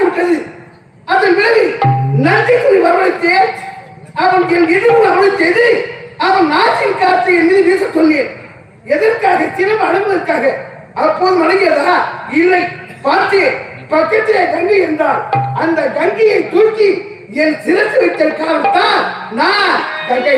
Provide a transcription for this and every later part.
பார்த்து விட்டது. அதன் பிறகு நன்றி கூறி வரவழைத்து அவன் என் எதிர்ப்பு அவளை செய்து அவன் நாட்டின் காற்றை என் மீது வீச சொன்னேன். எதற்காக? சினம் அனுபவதற்காக. அப்போது வணங்கியதா? இல்லை. பார்த்து பக்கத்திலே கங்கை என்றால் அந்த கங்கையை தூக்கி என் சிரசு வைத்த காரணத்தான் நான் கங்கை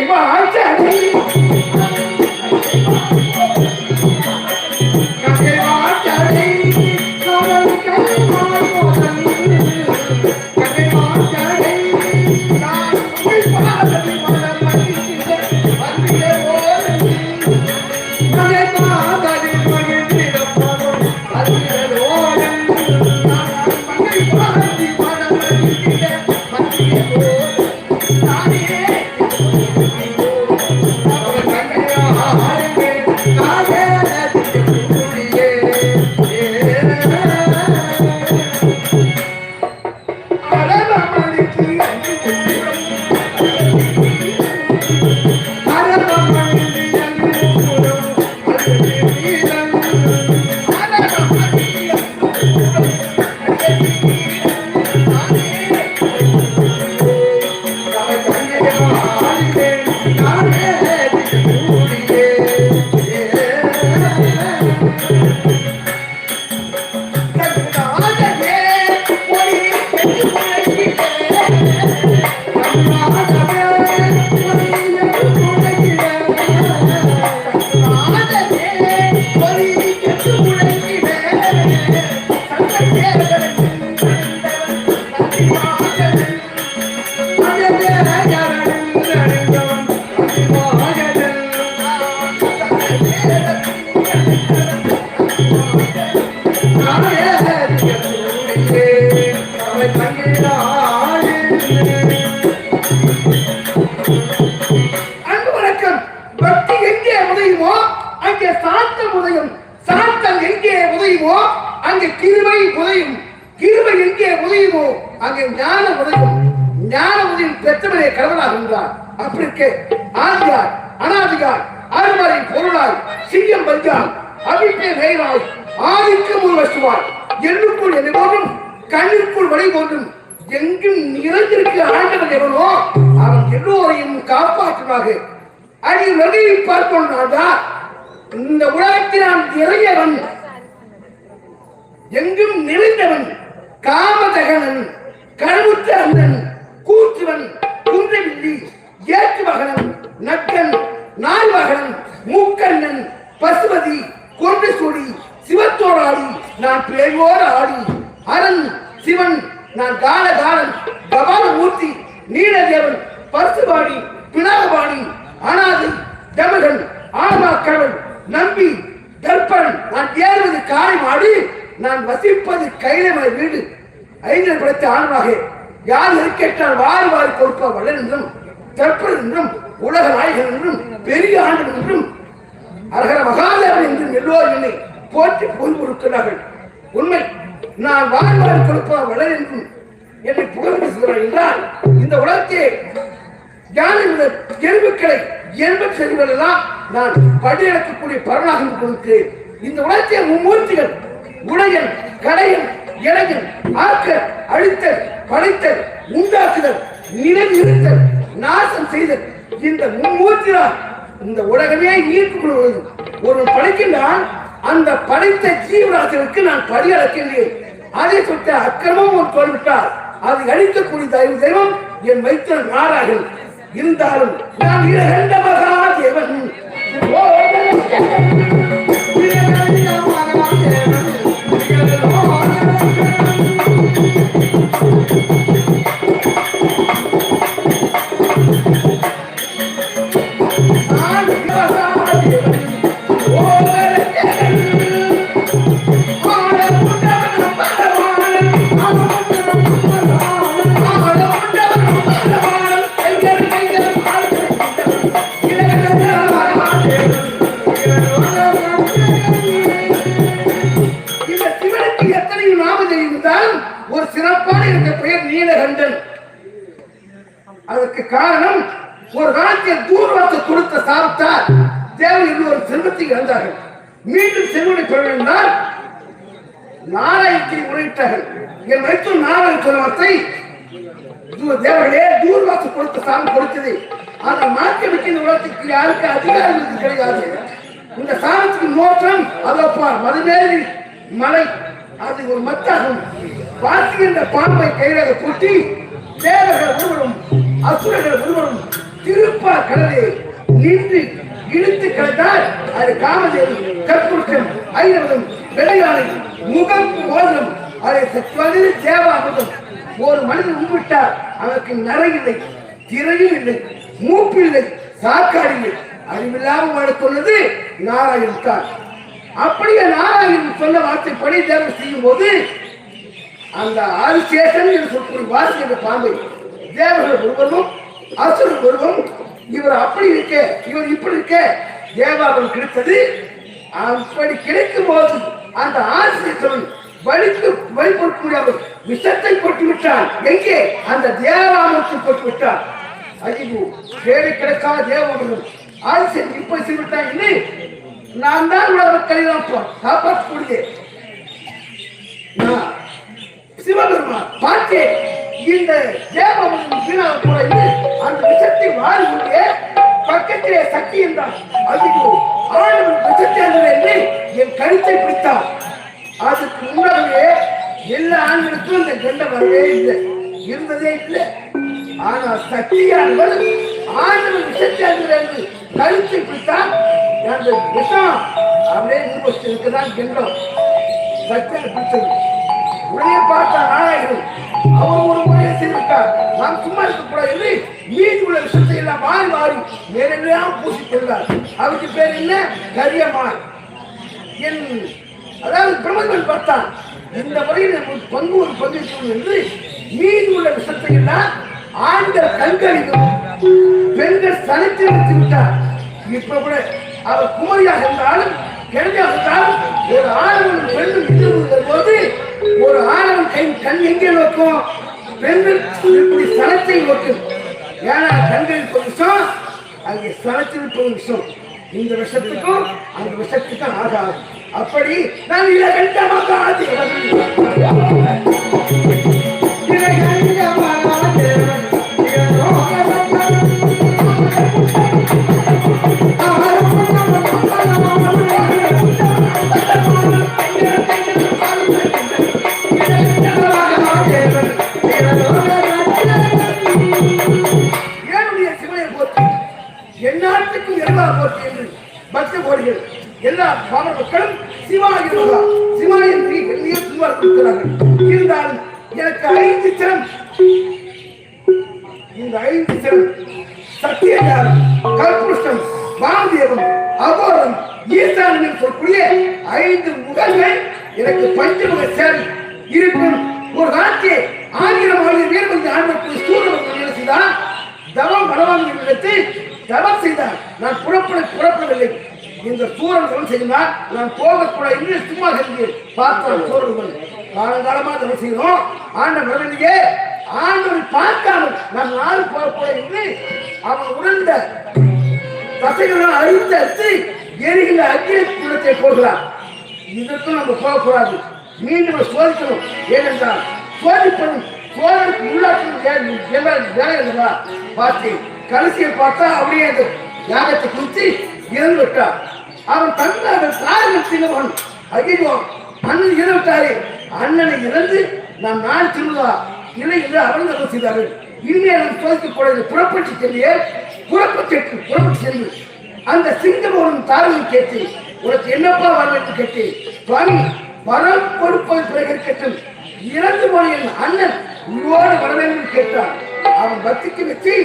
அங்கே கிருபை உதயும். கிருபை எங்கே உதயுமோ அங்கே ஞான உதயும். ஞான உதயம் பெற்றவரே கடவுளாக இருந்தார். அப்படி இருக்க ஆதியார் அனாதியார் அருமறை பொருளாய் சிங்கம் பஞ்சால் அபிப்பே நேராய் ஆதிக்கம் ஒரு வசுவாய் எண்ணுக்குள் என்னை போன்றும் கண்ணிற்குள் வழி போன்றும் எங்கும் நிறைந்திருக்கிற ஆண்டவன் எவனோ அவன் எல்லோரையும் காப்பாற்றுவாக. அடி நதியை பார்ப்போம்னா இந்த உலகத்தில் நான் இறையவன், எங்கும் நிறைந்தவன், காமதகனன், கருவுற்ற அண்ணன், கூற்றுவன், குன்றவில்லி, ஏற்றுவகனன், நக்கன், நால்வகனன், மூக்கண்ணன், பசுபதி, கொண்டு சூடி, சிவத்தோடாடி, நான் பேயோடு ஆடி, அரண் சிவன், நான் காலகாலன், கபாலமூர்த்தி, நீலதேவன், பரிசுபாடி, பினாகபாடி, அனாதி, ஜமகன், ஆமாக்கவன், நம்பி, தர்ப்பன், நான் ஏறுவது காலை மாடி, நான் வசிப்பது கைலமலை வீடு. ஐந்து படைத்த ஆணவாக யார் இருக்கேற்றால் வாரி வாரி கொடுப்ப வல்லன் என்றும் தற்பன் என்றும் உலக நாயகன் என்றும் பெரிய ஆண்டு என்றும் அரகர மகாதேவன் என்றும் எல்லோரும் என்னை போற்றி பொன் கொடுக்கிறார்கள். உண்மை, நான் வாரி வாரி கொடுப்ப வல்லன் என்றும் என்னை புகழ்ந்து சொல்கிறார் என்றால் இந்த உலகத்தை ஞான எலும்புக்களை எண்பது செல்வர்கள் எல்லாம் நான் படியெடுக்கக்கூடிய பரவலாக கொடுக்கிறேன். இந்த உலகத்தை மும்மூர்த்திகள் உடையன், கடையன், இளைஞன், ஆக்கல், அழித்தல், படைத்தல், உண்டாக்குதல், நிலைநிறுத்தல், நாசம் செய்தல், இந்த மும்மூர்த்தியால் இந்த உலகமே ஈர்ப்பு கொள்வது. ஒரு படைக்கின்றான், அந்த படைத்த ஜீவராசிகளுக்கு நான் படியளக்கின்றேன். அதை சொட்ட அக்கிரமம் ஒரு தோல்விட்டால் அதை அழிக்கக்கூடிய தெய்வம் என் வைத்த நாராயணன். இருந்தாலும் நான் இரண்ட மகாதேவன் ஒரு சிறப்பான இருக்க பெயர் நீலகண்டன். அதற்கு காரணம், ஒரு காலத்தில் தூர்வாச கொடுத்த சாப்பிட்டால் தேவன் என்று ஒரு செல்வத்தை இழந்தார்கள். மீண்டும் செல்வனை பெற வேண்டால் நாராயணத்தை முறையிட்டார்கள். என் வைத்து நாராயண சொல்வத்தை தேவர்களே தூர்வாசு கொடுத்த சாமி கொடுத்தது. அதை மாற்றி வைக்கின்ற உலகத்துக்கு யாருக்கு அதிகாரம் கிடையாது. இந்த சாமத்துக்கு நோக்கம் அதப்பா மதுமேறி மலை அது ஒரு மத்தாகும். பார்க்கின்ற பாம்பை கையிலாக கூட்டி தேவர்கள் ஒருவரும் அசுரர்கள் ஒருவரும் திருப்பா கடலை நின்று இழுத்து கிடந்தால் அது காமதேவி கற்புருஷன் ஐரவதம் வெள்ளையானை முகம் மோதிரம் அதை சத்துவாதி தேவாமுதம். ஒரு மனிதன் உண்விட்டார் அவனுக்கு நரையில்லை, திரையும் இல்லை, மூப்பில்லை, சாக்காடு இல்லை. அறிவில்லாமல் வாழ சொன்னது நாராயணன் தான். அப்படியே நாராயணன் சொன்ன வார்த்தைப்படி தேவன் செய்யும் போது அந்த ஆதிசேஷன் என்று சொல்லக்கூடிய வாசிக்கின்ற பாம்பை தேவர்கள் ஒருவரும் அசுரர் ஒருவரும் இவர் அப்படி இருக்க இவர் இப்படி இருக்க தேவாபம் கிடைத்தது. அப்படி கிடைக்கும் போது அந்த ஆதிசேஷன் வழிபொறுக்க முடியாமல் விஷத்தை கொட்டு விட்டான். எங்கே? அந்த தேவாமத்தில் கொட்டு விட்டான். ஐயோ வேலை கிடைக்காத தேவாமரம் ஆதிசேஷன் இப்ப செய்துவிட்டான் என்று நான் தான் உலக கலிதான் காப்பாற்றக்கூடிய சிவபெருமான் பார்த்தேன். இந்த தேவமரம் வீணாக போல அந்த விஷத்தை வாழ்வுடைய பக்கத்திலே சக்தி என்றான். ஐயோ ஆண்டவன் விஷத்தை என்று என் கருத்தை பிடித்தான். அதுக்கு முன்னாலே எல்லா ஆண்களுக்கும் இந்த கண்ட வரவே இல்லை, இருந்ததே இல்லை. ஆனால் சக்தியானவள் ஆண்டவன் விஷத்தை என்று கருத்தை பிடித்தான். அந்த விஷம் அப்படியே நிர்வகிச்சிருக்கதான் கண்டம் சக்தியை பிடித்தது. உடனே பார்த்தா நாராயணன் அவர் ஒரு முறையை செய்திருக்கார். நாம் சும்மா இருக்கக்கூடாது என்று மீது உள்ள விஷயத்தை எல்லாம் மாறி மாறி நேரெல்லாம் பூசிக்கொண்டார். அவருக்கு பேர் என்ன? கரியமான். என் அதாவது பிரம்மன் பார்த்தான் இந்த முறையில் நமக்கு பங்கு ஒரு பங்கு என்று மீது உள்ள விஷயத்தை எல்லாம் ஆண்கள் கண்களிலும் பெண்கள் சனைத்து வைத்து விட்டார். இப்ப கூட அவர் குமரியாக இருந்தாலும் கிழமையாக இருந்தாலும் ஒரு ஆணவன் பெண்ணும் எதிர்ப்பு போது ஒரு ஆணவன் கண் எங்கே நோக்கும்? பெண்கள் இப்படி சனத்தை நோக்கும். ஏன்னா கண்களில் ஒரு விஷம், அங்கே சனத்தில் ஒரு விஷம். இந்த விஷத்துக்கும் அந்த விஷத்துக்கும் ஆகாது. அப்படி நான் இலகண்டமாக ஆதி எந்நாட்டுக்கும் எல்லா போட்டி என்று பக்த கோடிகள் எல்லா பாமர மக்களும் சிவாய என்று எண்ணிய சுமார் கொடுக்கிறார்கள். இருந்தாலும் எனக்கு 5 திறம், இந்த 5 திறம் சத்தியஞானம், கல்புருஷம், வாமதேவம், அகோரம், ஈசானம் சொல்லக்கூடிய 5 முகங்கள் எனக்கு பஞ்சமுக சேரி இருக்கும். ஒரு நாட்டே 1000 பேர் வந்து ஆண்டவருக்கு சூழல் செய்தான். தவம் பலவான் இடத்தை தவம் செய்தார். நான் புறப்படவில்லை. இந்த சூரன் தவம் செய்தால் நான் போகக்கூடாது என்று சும்மா செஞ்சு பார்த்தான். சூரன் காலங்காலமாக தவம் செய்தோம். ஆண்டவன் வரவில்லையே, ஆண்டவன் பார்க்காமல் நான் நாள் போகக்கூடாது என்று அவன் உணர்ந்த தசைகளால் அறுத்து எரிகின்ற அக்னி குண்டத்தை போகிறான். இதற்கும் நம்ம போகக்கூடாது, மீண்டும் சோதிக்கணும். ஏனென்றால் சோதிப்பதும் சோதனைக்கு உள்ளாட்டும் வேலை பார்த்து கடைசியை பார்த்தா அப்படியே யாகத்தை குறித்து இறந்து விட்டார். அவன் தன்னார்கள் காரணம் செய்தவன் ஐயோ அண்ணன் இறந்து விட்டாரே, அண்ணனை இறந்து நாம் நான் திருவிழா இல்லை என்று அவர்கள் செய்தார்கள். இனிமே நாம் சோதிக்கக்கூடாது. புறப்பட்டு சென்று அந்த சிங்கமோனும் தாரவை கேட்டு உனக்கு என்னப்பா வர என்று கேட்டு சுவாமி வரம் கொடுப்பது பிறகு இருக்கட்டும், இறந்து போன என் அண்ணன் உருவோடு வர வேண்டும் கேட்டான். அவன் பக்திக்கு வச்சு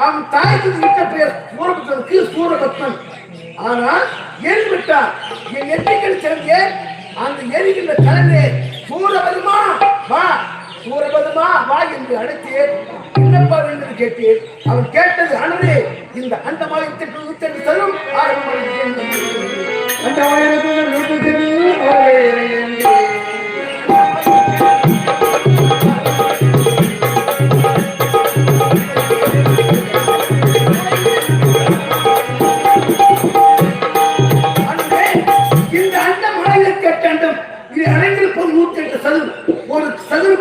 அவன் தாய்க்கு விட்ட பெயர் சூரபத்மனுக்கு சூரபத்மன். ஆனால் எரி விட்டான். என் எண்ணிக்கை சேர்ந்தே அந்த எரிகின்ற கலந்தே சூரபதுமா வா, சூரபதுமா வா என்று அழைத்தேன். என்னப்பா என்று கேட்டேன். அவன் கேட்டது அனரே இந்த அண்டமாயத்திற்கு தரும் இந்த அண்ட மாநிலத்தை கண்டும் இது அடைந்து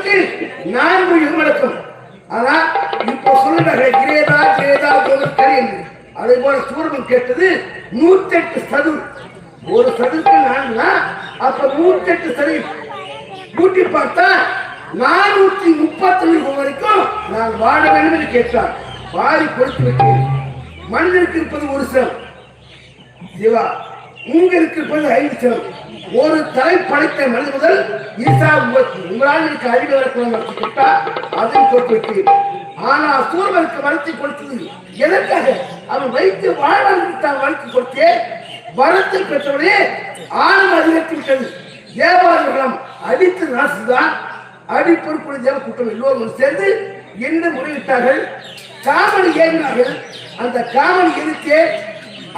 சூரனுக்கு 4 யுகம் நடக்கும். ஆனா இப்போ சொல்லுறாங்க கிரேதா கிரேதா கோபக்கரி என்று. அதே போல சூரன் கேட்டது 108 சதுர். ஒரு சதுருக்கு 4னா அப்ப 108 சதுர் கூட்டி பார்த்தா 431 வரைக்கும் நான் வாழ வேண்டும் என்று கேட்டார். வாரி கொடுத்து விட்டேன். மனிதனுக்கு இருப்பது ஒரு சிரம் சிவா, உங்களுக்கு இருப்பது 5 சிரம். ஒரு தலை படைத்த மனித முதல் ஈசா உங்களால் எனக்கு அறிவு வரக்கூடாது கேட்டா அதையும் கொடுத்து விட்டேன். ஆனா சூரனுக்கு வளர்ச்சி கொடுத்தது எதற்காக? அவன் வைத்து வாழ்வாளருக்கு தான் வளர்ச்சி கொடுத்தே வரத்தை பெற்றவனே ஆணவம் அதிகரித்து விட்டது. தேவாதிகளும் அடித்து நாசுதான் அடிப்பொருட்புடைய தேவ கூட்டம் எல்லோரும் சேர்ந்து என்ன முறையிட்டார்கள்? காமனை ஏறினார்கள். அந்த காமனை எதிர்த்தே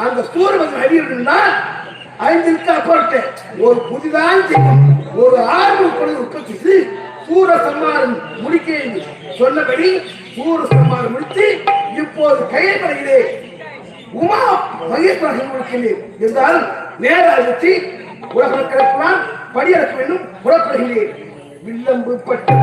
அந்த சூரவன் அடியிருந்தால் 5ற்கு அப்பாற்பட்ட ஒரு புதிதான திட்டம் ஒரு ஆர்வம் கொண்டு உற்பத்தி செய்து சூர சம்மாரம் முடிக்க சொன்னபடி சூர சம்மாரம் முடித்து இப்போது கையப்படுகிறே உமா மகேஸ்வரன் முடிக்கிறேன் என்றால் நேராக வச்சு உலகம் கிடைக்கலாம் படியறக்க வேண்டும் புறப்படுகிறேன். வில்லம்பு பட்டு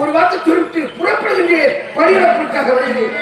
ஒரு வார்த்தை திருப்பி புறப்படுகின்றேன். படியிடப்பொருட்காக வருகிறேன்.